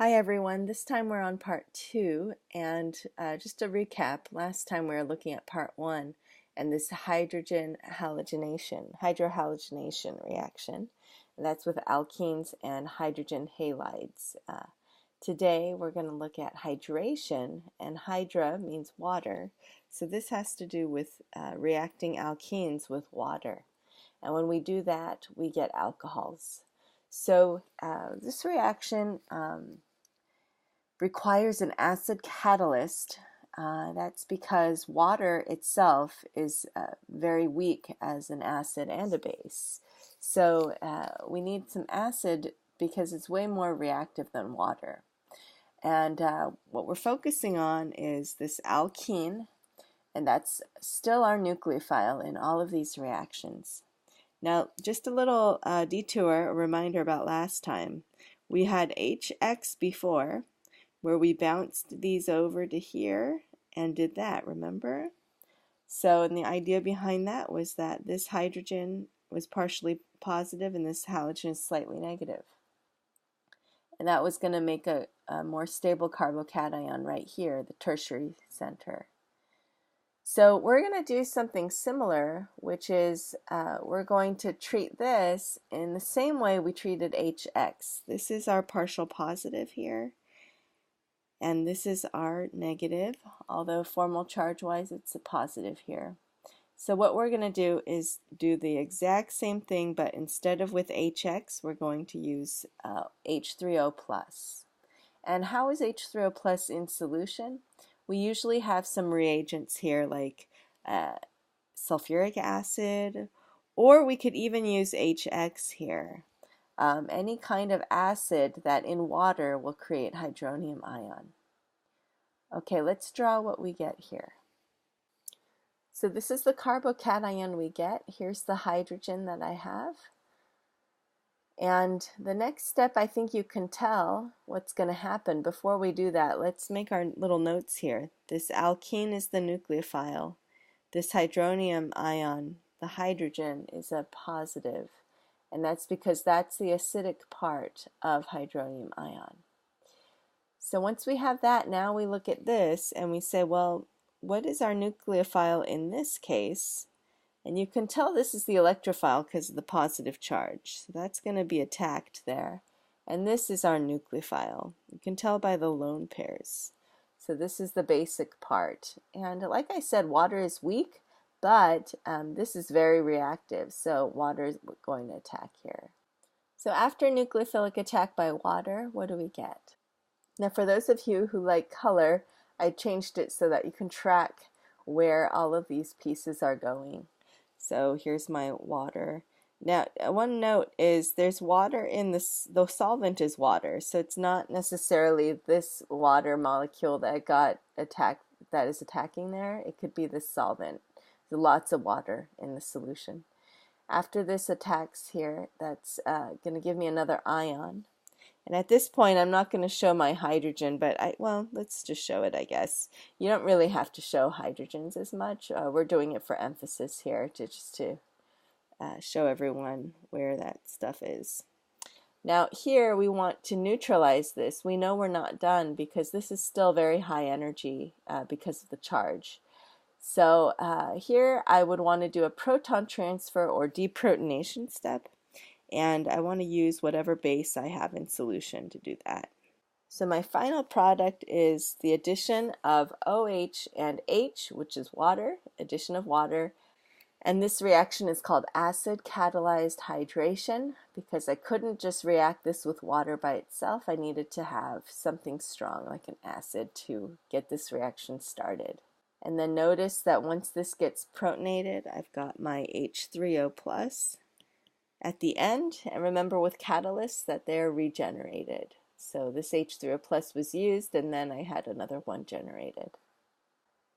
Hi everyone, this time we're on part 2, and just to recap, last time we were looking at part 1 and this hydrohalogenation reaction, and that's with alkenes and hydrogen halides. Today we're going to look at hydration, and hydra means water, so this has to do with reacting alkenes with water, and when we do that we get alcohols. So this reaction requires an acid catalyst. That's because water itself is very weak as an acid and a base. So we need some acid because it's way more reactive than water. And what we're focusing on is this alkene, and that's still our nucleophile in all of these reactions. Now, just a little detour, a reminder about last time. We had HX before, where we bounced these over to here and did that, remember? So, and the idea behind that was that this hydrogen was partially positive and this halogen is slightly negative. And that was going to make a more stable carbocation right here, the tertiary center. So we're going to do something similar, which is we're going to treat this in the same way we treated HX. This is our partial positive here, and this is our negative, although formal charge-wise it's a positive here. So what we're going to do is do the exact same thing, but instead of with HX, we're going to use H3O+. And how is H3O plus in solution? We usually have some reagents here like sulfuric acid, or we could even use HX here. Any kind of acid that in water will create hydronium ion. Okay, let's draw what we get here. So this is the carbocation we get. Here's the hydrogen that I have. And the next step, I think you can tell what's going to happen. Before we do that, let's make our little notes here. This alkene is the nucleophile. This hydronium ion, the hydrogen, is a positive. And that's because that's the acidic part of hydronium ion. So once we have that, now we look at this and we say, well, what is our nucleophile in this case? And you can tell this is the electrophile because of the positive charge. So that's going to be attacked there. And this is our nucleophile. You can tell by the lone pairs. So this is the basic part. And like I said, water is weak, but this is very reactive. So water is going to attack here. So after nucleophilic attack by water, what do we get? Now for those of you who like color, I changed it so that you can track where all of these pieces are going. So here's my water. Now, one note is there's water in this, the solvent is water, so it's not necessarily this water molecule that got attacked, that is attacking there. It could be this solvent. There's lots of water in the solution. After this attacks here, that's going to give me another ion. And at this point, I'm not going to show my hydrogen, but well, let's just show it, I guess. You don't really have to show hydrogens as much. We're doing it for emphasis here, to show everyone where that stuff is. Now here we want to neutralize this. We know we're not done because this is still very high energy because of the charge. So here I would want to do a proton transfer or deprotonation step. And I want to use whatever base I have in solution to do that. So my final product is the addition of OH and H, which is water, addition of water. And this reaction is called acid-catalyzed hydration because I couldn't just react this with water by itself. I needed to have something strong like an acid to get this reaction started. And then notice that once this gets protonated, I've got my H3O plus at the end, and remember with catalysts that they're regenerated. So this H3O plus was used and then I had another one generated.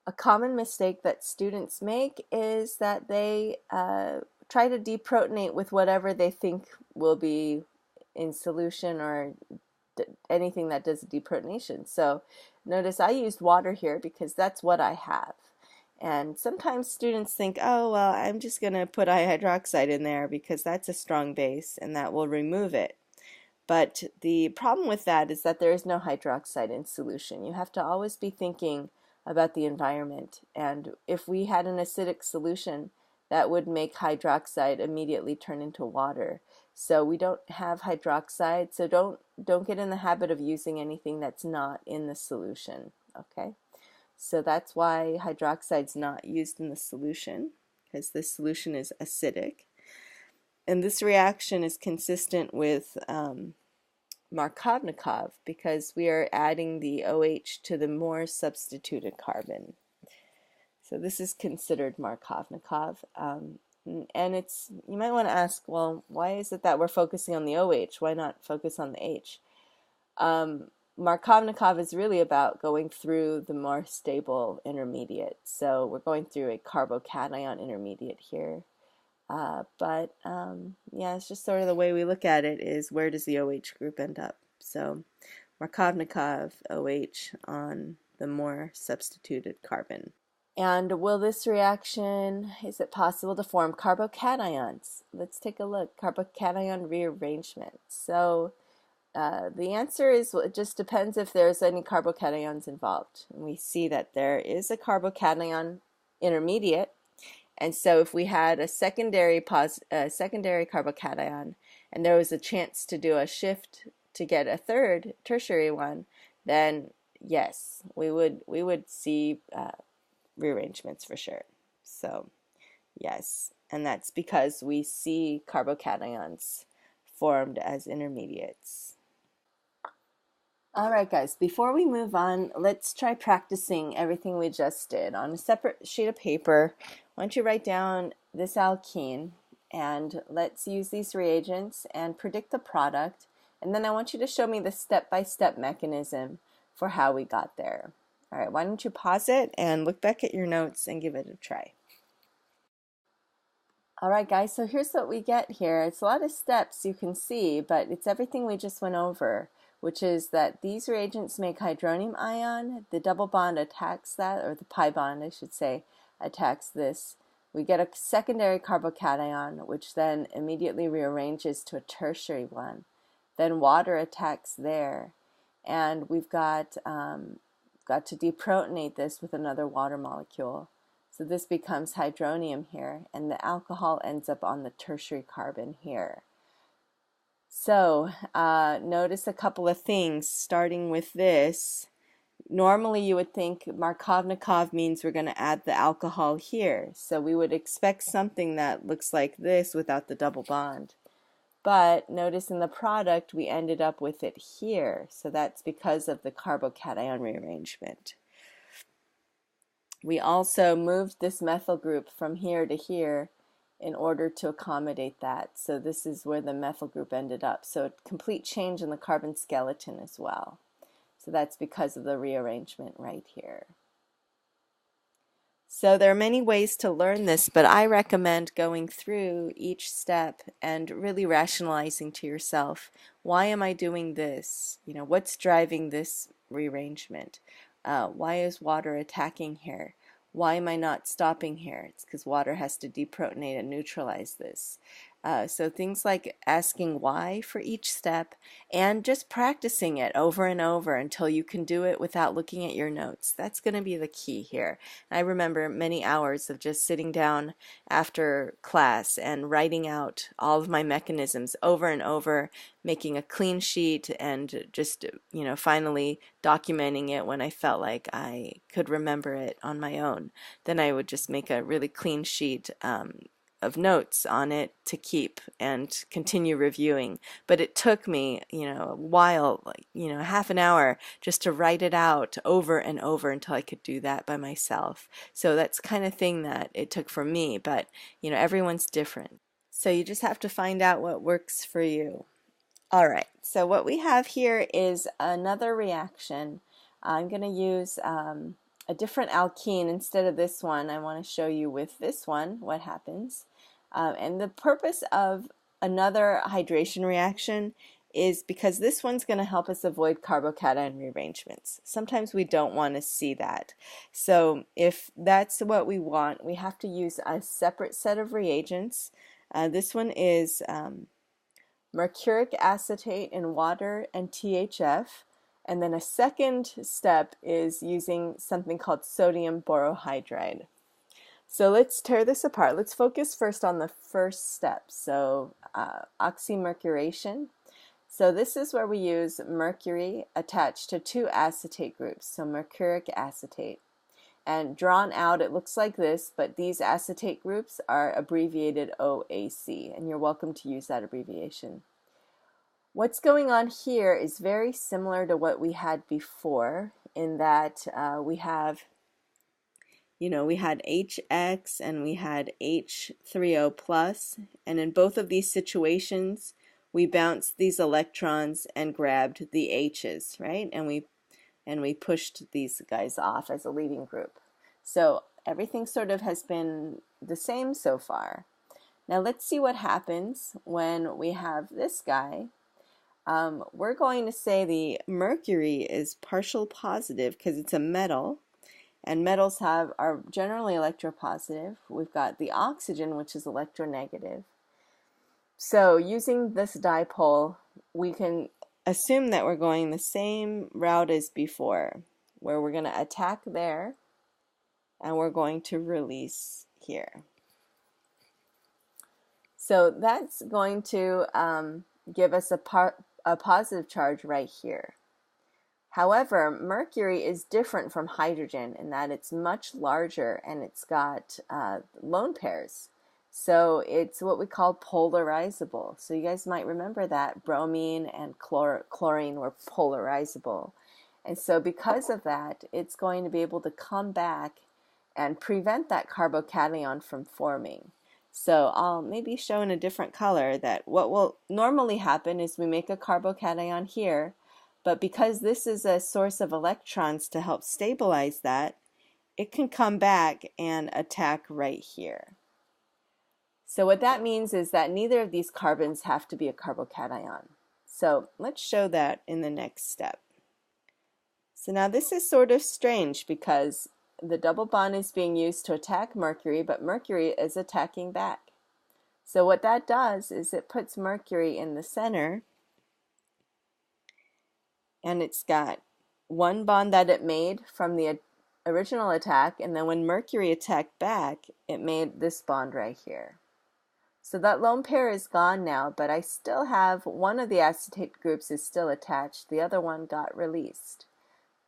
A common mistake that students make is that they try to deprotonate with whatever they think will be in solution or anything that does deprotonation. So notice I used water here because that's what I have. And sometimes students think, oh, well, I'm just going to put hydroxide in there because that's a strong base and that will remove it. But the problem with that is that there is no hydroxide in solution. You have to always be thinking about the environment. And if we had an acidic solution, that would make hydroxide immediately turn into water. So we don't have hydroxide, so don't get in the habit of using anything that's not in the solution, okay? So that's why hydroxide's not used in the solution, because this solution is acidic. And this reaction is consistent with Markovnikov because we are adding the OH to the more substituted carbon. So this is considered Markovnikov. And it's, you might want to ask, well, why is it that we're focusing on the OH? Why not focus on the H? Markovnikov is really about going through the more stable intermediate. So we're going through a carbocation intermediate here. Yeah, it's just sort of the way we look at it is where does the OH group end up? So Markovnikov OH on the more substituted carbon. And will this reaction, is it possible to form carbocations? Let's take a look. Carbocation rearrangement. So the answer is, well, it just depends if there's any carbocations involved. And we see that there is a carbocation intermediate. And so if we had a secondary carbocation and there was a chance to do a shift to get a third tertiary one, then yes, we would see rearrangements for sure. So yes, and that's because we see carbocations formed as intermediates. All right, guys, before we move on, let's try practicing everything we just did. On a separate sheet of paper, why don't you write down this alkene, and let's use these reagents and predict the product. And then I want you to show me the step-by-step mechanism for how we got there. All right, why don't you pause it and look back at your notes and give it a try. All right, guys, so here's what we get here. It's a lot of steps you can see, but it's everything we just went over, which is that these reagents make hydronium ion, the double bond attacks that, or the pi bond, I should say, attacks this. We get a secondary carbocation, which then immediately rearranges to a tertiary one. Then water attacks there, and we've got to deprotonate this with another water molecule. So this becomes hydronium here, and the alcohol ends up on the tertiary carbon here. So notice a couple of things, starting with this. Normally you would think Markovnikov means we're going to add the alcohol here. So we would expect something that looks like this without the double bond. But notice in the product we ended up with it here. So that's because of the carbocation rearrangement. We also moved this methyl group from here to here in order to accommodate that. So this is where the methyl group ended up. So a complete change in the carbon skeleton as well. So that's because of the rearrangement right here. So there are many ways to learn this, but I recommend going through each step and really rationalizing to yourself, why am I doing this? You know, what's driving this rearrangement? Why is water attacking here? Why am I not stopping here? It's because water has to deprotonate and neutralize this. So things like asking why for each step and just practicing it over and over until you can do it without looking at your notes. That's going to be the key here. I remember many hours of just sitting down after class and writing out all of my mechanisms over and over, making a clean sheet and just, finally documenting it when I felt like I could remember it on my own. Then I would just make a really clean sheet of notes on it to keep and continue reviewing. But it took me, a while, half an hour just to write it out over and over until I could do that by myself. So that's the kind of thing that it took for me, but everyone's different. So you just have to find out what works for you. All right, so what we have here is another reaction. I'm going to use a different alkene instead of this one. I want to show you with this one what happens. And the purpose of another hydration reaction is because this one's going to help us avoid carbocation rearrangements. Sometimes we don't want to see that. So if that's what we want, we have to use a separate set of reagents. This one is mercuric acetate in water and THF. And then a second step is using something called sodium borohydride. So let's tear this apart. Let's focus first on the first step, so oxymercuration. So this is where we use mercury attached to two acetate groups, so mercuric acetate. And drawn out, it looks like this, but these acetate groups are abbreviated OAC, and you're welcome to use that abbreviation. What's going on here is very similar to what we had before, in that we had HX and we had H3O plus, and in both of these situations, we bounced these electrons and grabbed the H's, right? And we pushed these guys off as a leading group. So everything sort of has been the same so far. Now let's see what happens when we have this guy. We're going to say the mercury is partial positive because it's a metal, and metals are generally electropositive. We've got the oxygen, which is electronegative. So using this dipole, we can assume that we're going the same route as before, where we're going to attack there and we're going to release here. So that's going to give us a positive charge right here. However, mercury is different from hydrogen in that it's much larger and it's got lone pairs. So it's what we call polarizable. So you guys might remember that bromine and chlorine were polarizable. And so because of that, it's going to be able to come back and prevent that carbocation from forming. So I'll maybe show in a different color that what will normally happen is we make a carbocation here, but because this is a source of electrons to help stabilize that, it can come back and attack right here. So what that means is that neither of these carbons have to be a carbocation. So let's show that in the next step. So now this is sort of strange because the double bond is being used to attack mercury, but mercury is attacking back. So what that does is it puts mercury in the center, and it's got one bond that it made from the original attack, and then when mercury attacked back, it made this bond right here. So that lone pair is gone now, but I still have one of the acetate groups is still attached. The other one got released.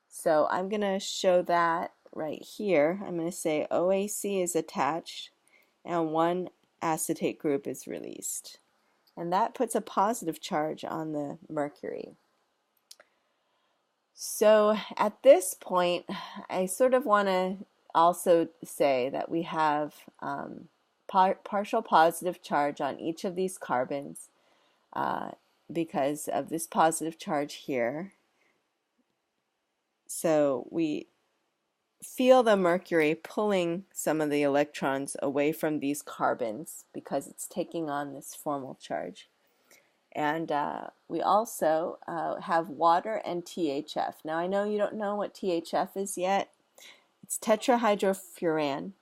So I'm going to show that right here. I'm going to say OAC is attached and one acetate group is released. And that puts a positive charge on the mercury. So at this point, I sort of want to also say that we have partial positive charge on each of these carbons because of this positive charge here. So we feel the mercury pulling some of the electrons away from these carbons because it's taking on this formal charge. And we also have water and THF. Now I know you don't know what THF is yet. It's tetrahydrofuran.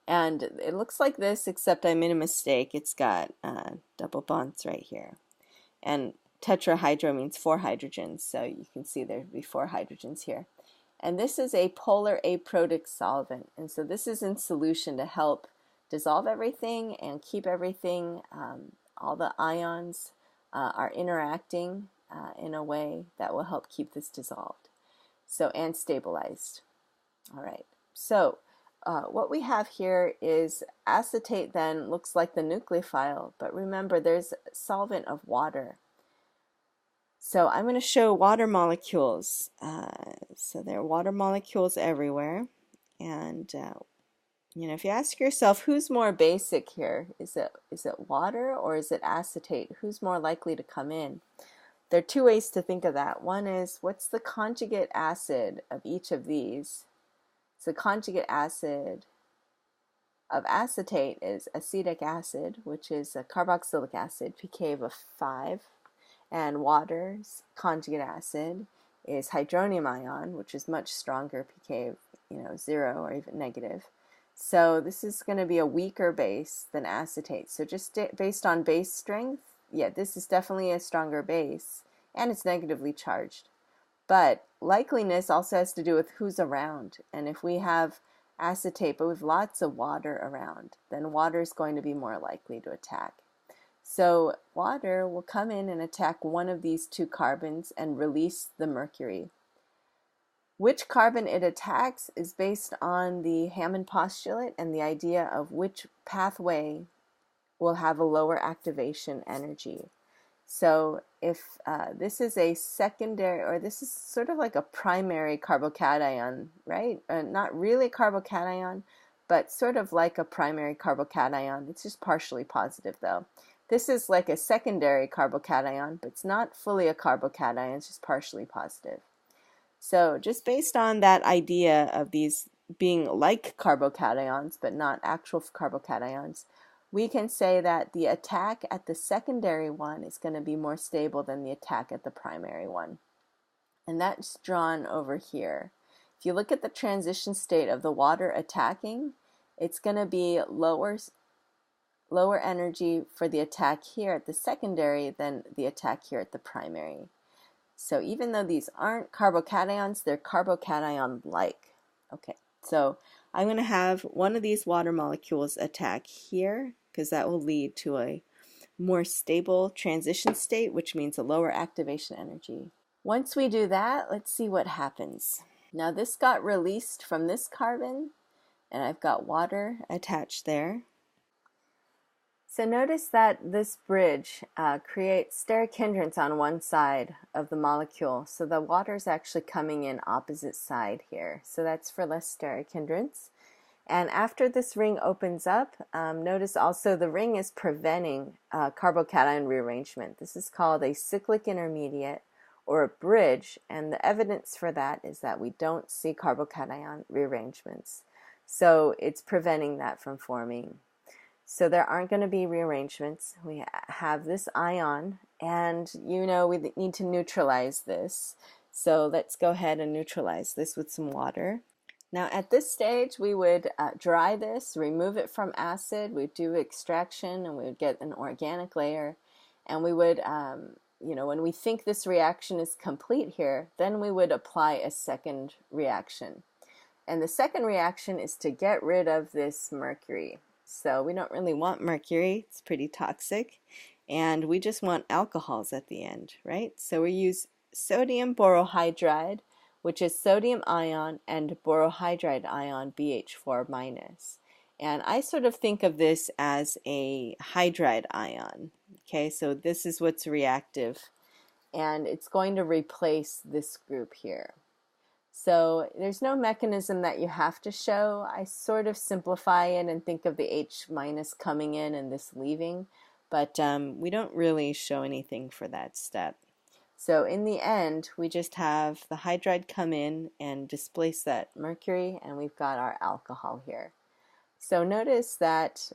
And it looks like this, except I made a mistake. It's got double bonds right here. And tetrahydro means 4 hydrogens, so you can see there'd be 4 hydrogens here. And this is a polar aprotic solvent, and so this is in solution to help dissolve everything and keep everything, all the ions are interacting in a way that will help keep this dissolved. So, and stabilized. All right, so what we have here is acetate then looks like the nucleophile, but remember there's solvent of water. So I'm going to show water molecules. So there are water molecules everywhere. And, if you ask yourself who's more basic here, is it water or is it acetate? Who's more likely to come in? There are 2 ways to think of that. One is, what's the conjugate acid of each of these? So conjugate acid of acetate is acetic acid, which is a carboxylic acid, pK of 5. And water's conjugate acid is hydronium ion, which is much stronger, pK of 0 or even negative. So this is going to be a weaker base than acetate. So just based on base strength, yeah, this is definitely a stronger base, and it's negatively charged. But likeliness also has to do with who's around. And if we have acetate, but with lots of water around, then water is going to be more likely to attack. So water will come in and attack one of these two carbons and release the mercury. Which carbon it attacks is based on the Hammond postulate and the idea of which pathway will have a lower activation energy. So if this is a secondary, or this is sort of like a primary carbocation, right? Not really carbocation, but sort of like a primary carbocation. It's just partially positive though. This is like a secondary carbocation, but it's not fully a carbocation, it's just partially positive. So just based on that idea of these being like carbocations, but not actual carbocations, we can say that the attack at the secondary one is going to be more stable than the attack at the primary one. And that's drawn over here. If you look at the transition state of the water attacking, it's going to be lower energy for the attack here at the secondary than the attack here at the primary. So even though these aren't carbocations, they're carbocation-like. Okay, so I'm going to have one of these water molecules attack here, because that will lead to a more stable transition state, which means a lower activation energy. Once we do that, let's see what happens. Now this got released from this carbon, and I've got water attached there. So notice that this bridge creates steric hindrance on one side of the molecule. So the water is actually coming in opposite side here. So that's for less steric hindrance. And after this ring opens up, notice also the ring is preventing carbocation rearrangement. This is called a cyclic intermediate or a bridge. And the evidence for that is that we don't see carbocation rearrangements. So it's preventing that from forming. So there aren't going to be rearrangements. We have this ion, and you know we need to neutralize this. So let's go ahead and neutralize this with some water. Now at this stage we would dry this, remove it from acid, we'd do extraction, and we would get an organic layer. And we would, when we think this reaction is complete here, then we would apply a second reaction. And the second reaction is to get rid of this mercury. So we don't really want mercury, it's pretty toxic, and we just want alcohols at the end, right? So we use sodium borohydride, which is sodium ion, and borohydride ion, BH4-. And I sort of think of this as a hydride ion, okay? So this is what's reactive, and it's going to replace this group here. So there's no mechanism that you have to show. I sort of simplify it and think of the H- coming in and this leaving, but we don't really show anything for that step. So in the end, we just have the hydride come in and displace that mercury, and we've got our alcohol here. So notice that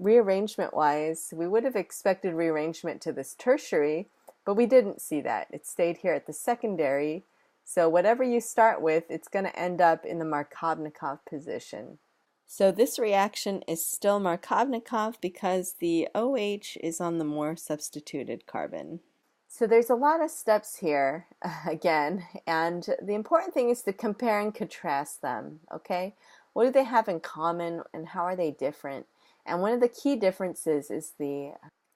rearrangement-wise, we would have expected rearrangement to this tertiary, but we didn't see that. It stayed here at the secondary. So whatever you start with, it's going to end up in the Markovnikov position. So this reaction is still Markovnikov because the OH is on the more substituted carbon. So there's a lot of steps here, again, and the important thing is to compare and contrast them, okay? What do they have in common and how are they different? And one of the key differences is the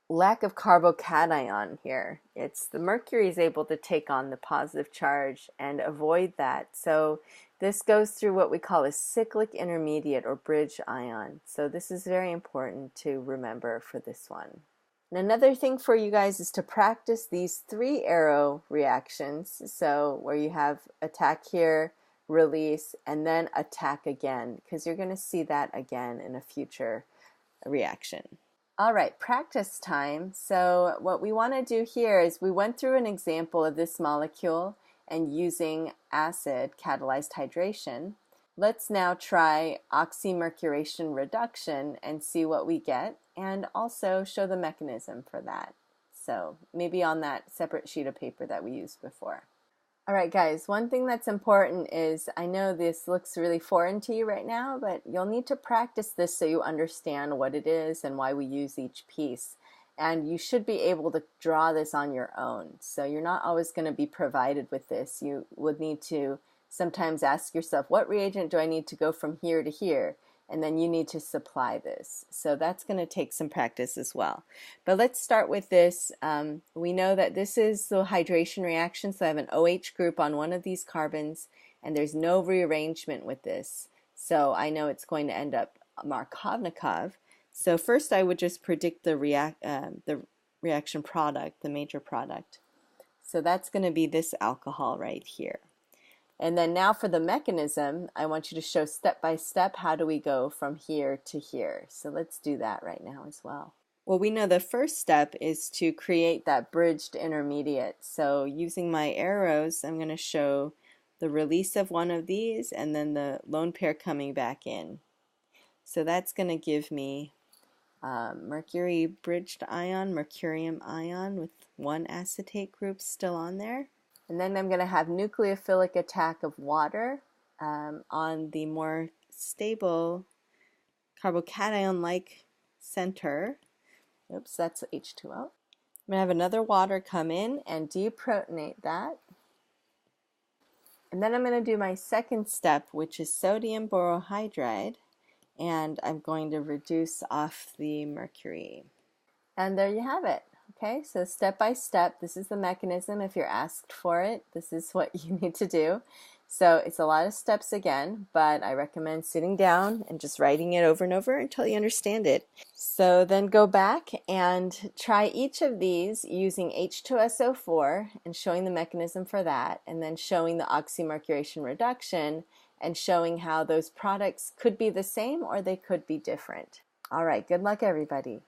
lack of carbocation here. It's the mercury is able to take on the positive charge and avoid that. So this goes through what we call a cyclic intermediate or bridge ion. So this is very important to remember for this one. And another thing for you guys is to practice these 3 arrow reactions. So where you have attack here, release, and then attack again, because you're going to see that again in a future reaction. All right, practice time. So what we want to do here is we went through an example of this molecule and using acid-catalyzed hydration. Let's now try oxymercuration-reduction and see what we get, and also show the mechanism for that. So maybe on that separate sheet of paper that we used before. All right, guys, one thing that's important is, I know this looks really foreign to you right now, but you'll need to practice this so you understand what it is and why we use each piece. And you should be able to draw this on your own. So you're not always going to be provided with this. You would need to sometimes ask yourself, what reagent do I need to go from here to here? And then you need to supply this. So that's going to take some practice as well. But let's start with this. We know that this is the hydration reaction. So I have an OH group on one of these carbons, and there's no rearrangement with this. So I know it's going to end up Markovnikov. So first I would just predict the reaction product, the major product. So that's going to be this alcohol right here. And then now for the mechanism, I want you to show step by step how do we go from here to here. So let's do that right now as well. Well, we know the first step is to create that bridged intermediate. So using my arrows, I'm going to show the release of one of these and then the lone pair coming back in. So that's going to give me mercury bridged ion, mercurium ion with one acetate group still on there. And then I'm going to have nucleophilic attack of water on the more stable carbocation-like center. Oops, that's H2O. I'm going to have another water come in and deprotonate that. And then I'm going to do my second step, which is sodium borohydride. And I'm going to reduce off the mercury. And there you have it. Okay, so step by step, this is the mechanism. If you're asked for it, this is what you need to do. So it's a lot of steps again, but I recommend sitting down and just writing it over and over until you understand it. So then go back and try each of these using H2SO4 and showing the mechanism for that, and then showing the oxymercuration-reduction and showing how those products could be the same or they could be different. All right, good luck everybody.